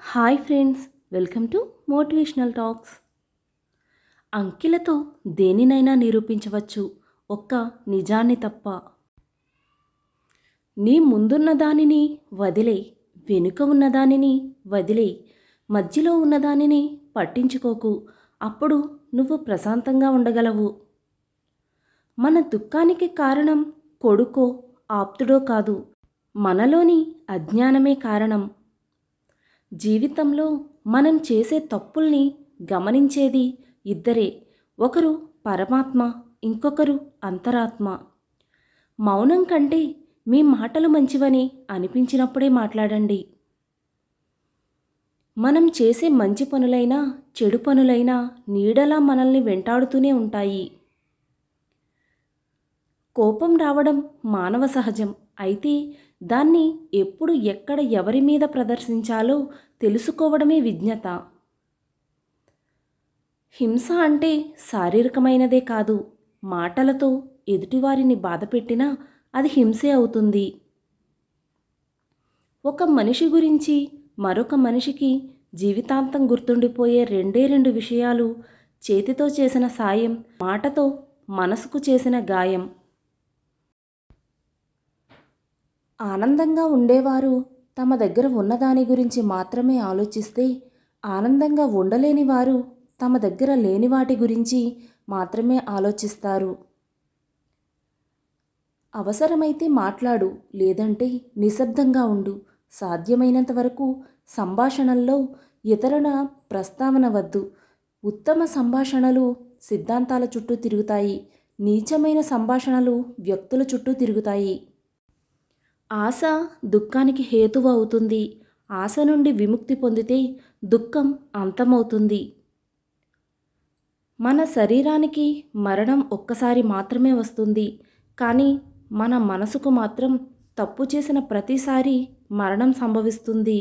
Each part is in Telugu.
Hi friends, welcome to motivational talks. అంకెలతో దేనినైనా నిరూపించవచ్చు, ఒక్క నిజాన్ని తప్ప. నీ ముందున్న దానిని వదిలేయ్, వెనుక ఉన్నదానిని వదిలేయ్, మధ్యలో ఉన్నదానిని పట్టించుకోకు. అప్పుడు నువ్వు ప్రశాంతంగా ఉండగలవు. మన దుఃఖానికి కారణం కొడుకో ఆప్తుడో కాదు, మనలోని అజ్ఞానమే కారణం. జీవితంలో మనం చేసే తప్పుల్ని గమనించేది ఇద్దరే, ఒకరు పరమాత్మ, ఇంకొకరు అంతరాత్మ. మౌనం కంటే మీ మాటలు మంచివని అనిపించినప్పుడే మాట్లాడండి. మనం చేసే మంచి పనులైనా చెడు పనులైనా నీడలా మనల్ని వెంటాడుతూనే ఉంటాయి. కోపం రావడం మానవ సహజం. అయితే దాన్ని ఎప్పుడు ఎక్కడ ఎవరి మీద ప్రదర్శించాలో తెలుసుకోవడమే విజ్ఞత. హింస అంటే శారీరకమైనదే కాదు, మాటలతో ఎదుటివారిని బాధపెట్టినా అది హింసే అవుతుంది. ఒక మనిషి గురించి మరొక మనిషికి జీవితాంతం గుర్తుండిపోయే రెండే రెండు విషయాలు: చేతితో చేసిన సాయం, మాటతో మనసుకు చేసిన గాయం. ఆనందంగా ఉండేవారు తమ దగ్గర ఉన్నదాని గురించి మాత్రమే ఆలోచిస్తే, ఆనందంగా ఉండలేని వారు తమ దగ్గర లేని వాటి గురించి మాత్రమే ఆలోచిస్తారు. అవసరమైతే మాట్లాడు, లేదంటే నిశ్శబ్దంగా ఉండు. సాధ్యమైనంత వరకు సంభాషణల్లో ఇతరుల ప్రస్తావన వద్దు. ఉత్తమ సంభాషణలు సిద్ధాంతాల చుట్టూ తిరుగుతాయి, నీచమైన సంభాషణలు వ్యక్తుల చుట్టూ తిరుగుతాయి. ఆశ దుఃఖానికి హేతువు అవుతుంది. ఆశ నుండి విముక్తి పొందితే దుఃఖం అంతమవుతుంది. మన శరీరానికి మరణం ఒక్కసారి మాత్రమే వస్తుంది, కానీ మన మనసుకు మాత్రం తప్పు చేసిన ప్రతిసారి మరణం సంభవిస్తుంది.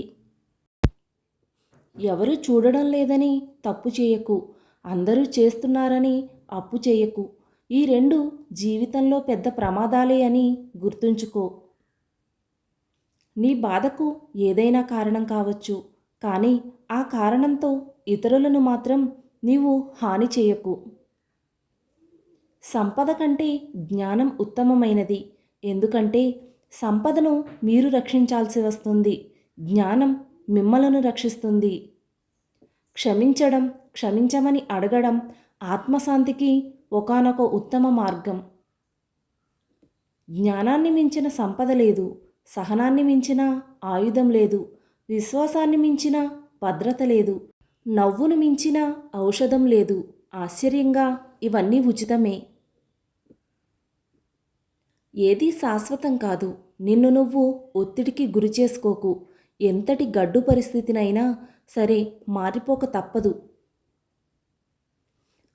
ఎవరు చూడడం లేదని తప్పు చేయకు, అందరూ చేస్తున్నారని అప్పు చేయకు. ఈ రెండు జీవితంలో పెద్ద ప్రమాదాలే అని గుర్తుంచుకో. నీ బాధకు ఏదైనా కారణం కావచ్చు, కానీ ఆ కారణంతో ఇతరులను మాత్రం నీవు హాని చేయకు. సంపద కంటే జ్ఞానం ఉత్తమమైనది. ఎందుకంటే సంపదను మీరు రక్షించాల్సి వస్తుంది, జ్ఞానం మిమ్మలను రక్షిస్తుంది. క్షమించడం, క్షమించమని అడగడం ఆత్మశాంతికి ఒకానొక ఉత్తమ మార్గం. జ్ఞానాన్ని మించిన సంపద లేదు, సహనాన్ని మించిన ఆయుధం లేదు, విశ్వాసాన్ని మించిన భద్రత లేదు, నవ్వును మించిన ఔషధం లేదు. ఆశ్చర్యంగా ఇవన్నీ ఉచితమే. ఏదీ శాశ్వతం కాదు. నిన్ను నువ్వు ఒత్తిడికి గురి చేసుకోకు. ఎంతటి గడ్డు పరిస్థితినైనా సరే మారిపోక తప్పదు.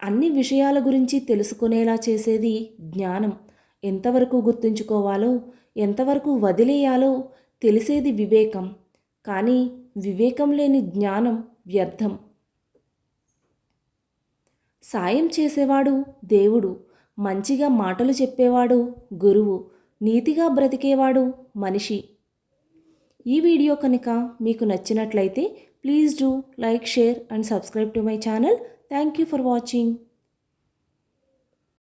అన్ని విషయాల గురించి తెలుసుకునేలా చేసేది జ్ఞానం. ఎంతవరకు గుర్తుంచుకోవాలో, ఎంతవరకు వదిలేయాలో తెలిసేది వివేకం. కానీ వివేకం లేని జ్ఞానం వ్యర్థం. సాయం చేసేవాడు దేవుడు, మంచిగా మాటలు చెప్పేవాడు గురువు, నీతిగా బ్రతికేవాడు మనిషి. ఈ వీడియో కనుక మీకు నచ్చినట్లయితే please do like, share and subscribe to my channel. Thank you for watching.